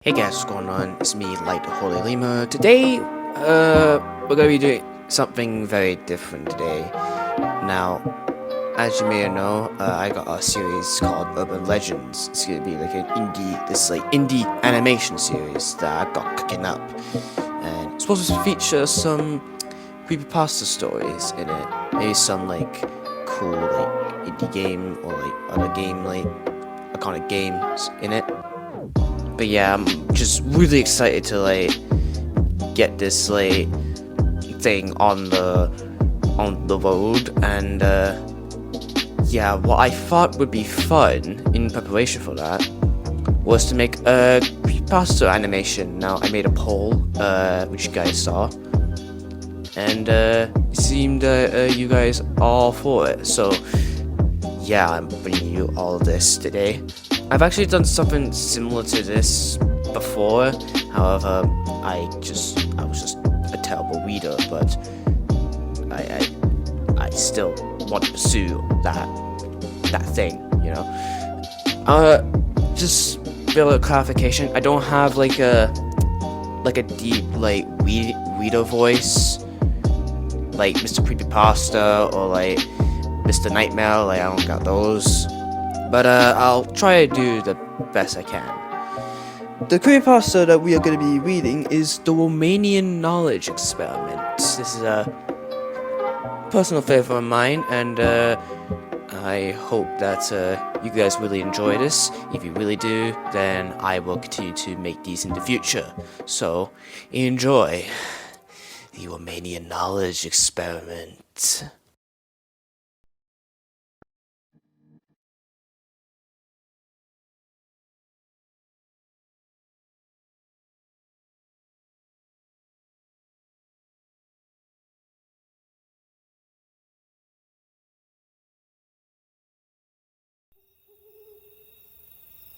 Hey guys, what's going on? It's me, Light the Holy Lima. Today, we're gonna be doing something very different today. Now, as you may know, I got a series called Urban Legends. It's gonna be like an indie animation series that I got cooking up, and it's supposed to feature some creepypasta stories in it. Maybe some cool indie game or other game iconic games in it. But yeah, I'm just really excited to get this thing on the road, and yeah, what I thought would be fun in preparation for that was to make a creepypasta animation. Now I made a poll, which you guys saw, and it seemed you guys are all for it. So yeah, I'm bringing you all of this today. I've actually done something similar to this before. However, I was just a terrible reader, but I still want to pursue that thing, you know. Just a bit of clarification. I don't have like a deep reader voice like Mr. Creepypasta or Mr. Nightmare. I don't got those. But I'll try to do the best I can. The creepypasta that we are going to be reading is the Romanian Knowledge Experiment. This is a personal favorite of mine, and I hope that you guys really enjoy this. If you really do, then I will continue to make these in the future. So, enjoy the Romanian Knowledge Experiment.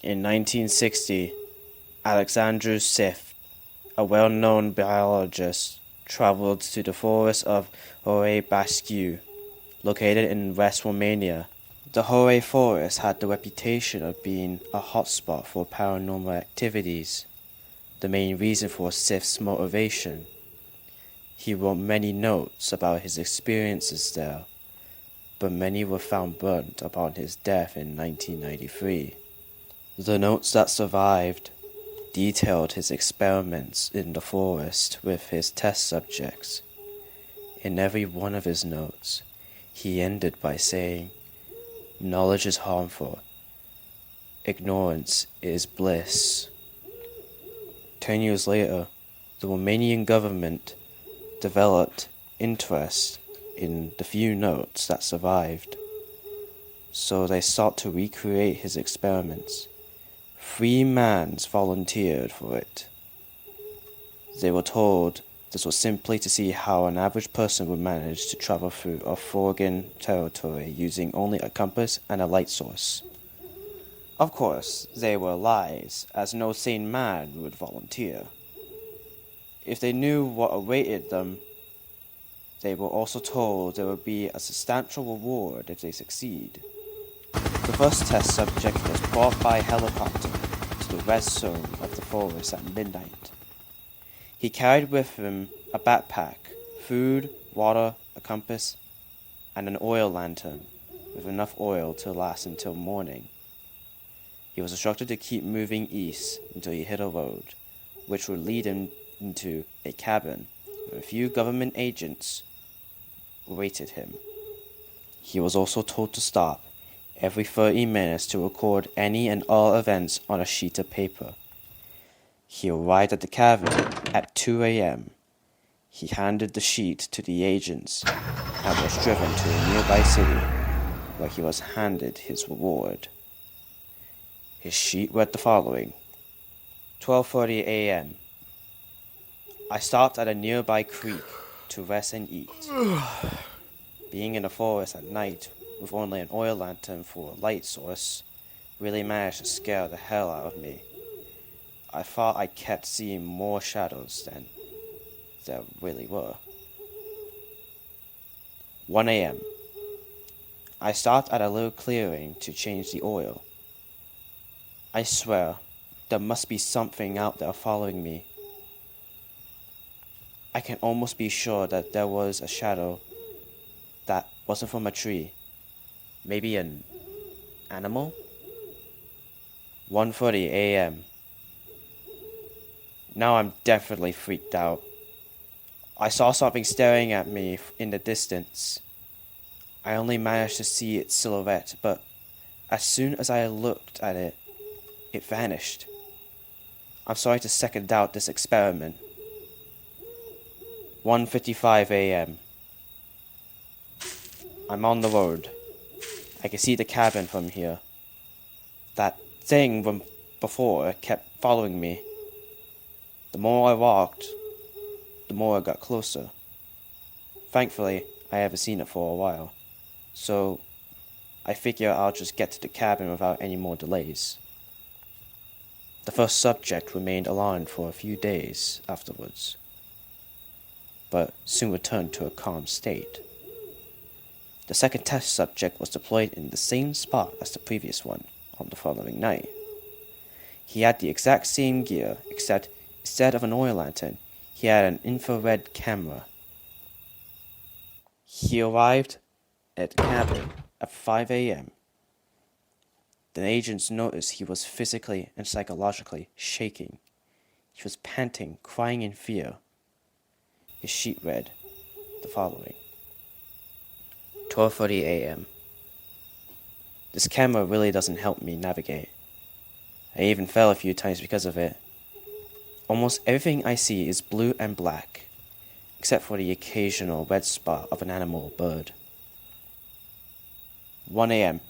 In 1960, Alexandru Sif, a well-known biologist, traveled to the forest of Horai Bascu, located in West Romania. The Horai forest had the reputation of being a hotspot for paranormal activities, the main reason for Sif's motivation. He wrote many notes about his experiences there, but many were found burnt upon his death in 1993. The notes that survived detailed his experiments in the forest with his test subjects. In every one of his notes, he ended by saying, "Knowledge is harmful. Ignorance is bliss." 10 years later, the Romanian government developed interest in the few notes that survived, so they sought to recreate his experiments. 3 men volunteered for it. They were told this was simply to see how an average person would manage to travel through a foreign territory using only a compass and a light source. Of course, they were lies, as no sane man would volunteer. If they knew what awaited them, they were also told there would be a substantial reward if they succeed. The first test subject was brought by helicopter to the rest zone of the forest at midnight. He carried with him a backpack, food, water, a compass, and an oil lantern with enough oil to last until morning. He was instructed to keep moving east until he hit a road, which would lead him into a cabin where a few government agents awaited him. He was also told to stop every 30 minutes to record any and all events on a sheet of paper. He arrived at the cabin at 2 a.m. He handed the sheet to the agents and was driven to a nearby city where he was handed his reward. His sheet read the following: 12:30 a.m. I stopped at a nearby creek to rest and eat. Being in the forest at night with only an oil lantern for a light source really managed to scare the hell out of me. I thought I kept seeing more shadows than there really were. 1 a.m. I stopped at a little clearing to change the oil. I swear, there must be something out there following me. I can almost be sure that there was a shadow that wasn't from a tree. Maybe an animal? 1:30 a.m. Now I'm definitely freaked out. I saw something staring at me in the distance. I only managed to see its silhouette, but as soon as I looked at it, it vanished. I'm sorry to second doubt this experiment. 1:55 a.m. I'm on the road. I can see the cabin from here. That thing from before kept following me. The more I walked, the more I got closer. Thankfully, I haven't seen it for a while, so I figure I'll just get to the cabin without any more delays. The first subject remained alarmed for a few days afterwards, but soon returned to a calm state. The second test subject was deployed in the same spot as the previous one on the following night. He had the exact same gear, except instead of an oil lantern, he had an infrared camera. He arrived at the cabin at 5 a.m. The agents noticed he was physically and psychologically shaking. He was panting, crying in fear. His sheet read the following. 12:30 a.m. This camera really doesn't help me navigate. I even fell a few times because of it. Almost everything I see is blue and black, except for the occasional red spot of an animal or bird. 1 a.m.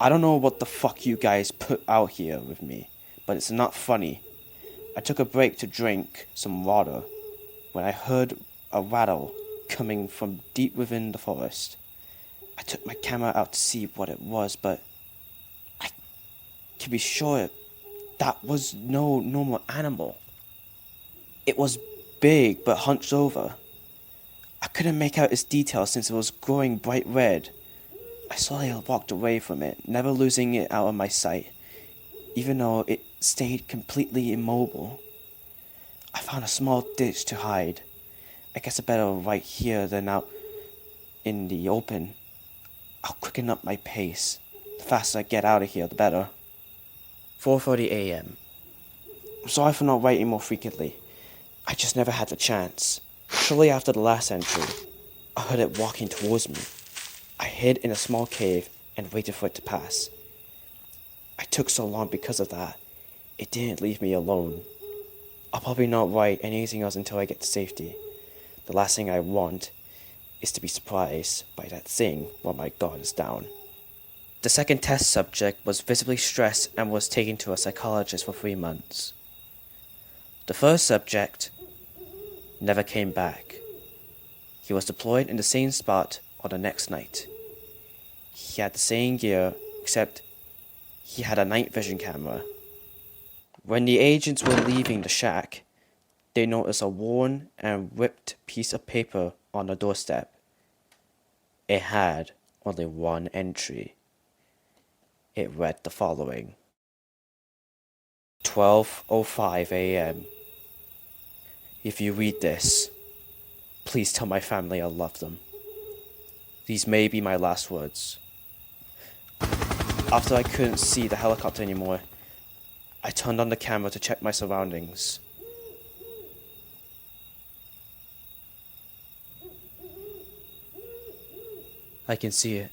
I don't know what the fuck you guys put out here with me, but it's not funny. I took a break to drink some water when I heard a rattle coming from deep within the forest. I took my camera out to see what it was, but I can be sure that was no normal animal. It was big but hunched over. I couldn't make out its details since it was glowing bright red. I slowly walked away from it, never losing it out of my sight, even though it stayed completely immobile. I found a small ditch to hide. I guess I better right here than out in the open. I'll quicken up my pace. The faster I get out of here, the better. 4:30 a.m. I'm sorry for not writing more frequently. I just never had the chance. Shortly after the last entry, I heard it walking towards me. I hid in a small cave and waited for it to pass. I took so long because of that. It didn't leave me alone. I'll probably not write anything else until I get to safety. The last thing I want is to be surprised by that thing while my guard is down. The second test subject was visibly stressed and was taken to a psychologist for 3 months. The first subject never came back. He was deployed in the same spot on the next night. He had the same gear, except he had a night vision camera. When the agents were leaving the shack, they noticed a worn and ripped piece of paper on the doorstep. It had only one entry. It read the following. 12:05 a.m. If you read this, please tell my family I love them. These may be my last words. After I couldn't see the helicopter anymore, I turned on the camera to check my surroundings. I can see it.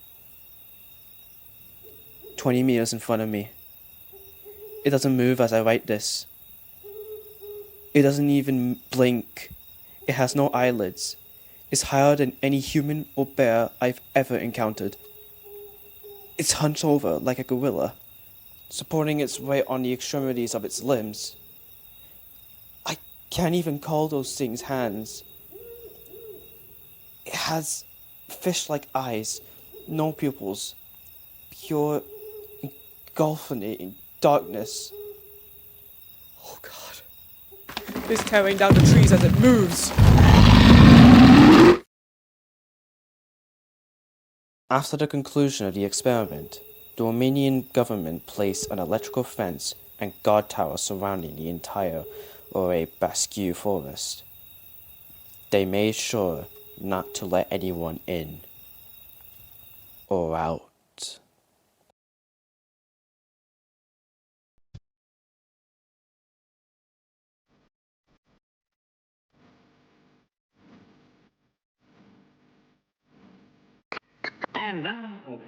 20 meters in front of me. It doesn't move as I write this. It doesn't even blink. It has no eyelids. It's higher than any human or bear I've ever encountered. It's hunched over like a gorilla, supporting its weight on the extremities of its limbs. I can't even call those things hands. It has fish-like eyes, no pupils, pure engulfing it in darkness. Oh God. It's tearing down the trees as it moves. After the conclusion of the experiment, the Romanian government placed an electrical fence and guard towers surrounding the entire Ore Basque forest. They made sure not to let anyone in or out. And now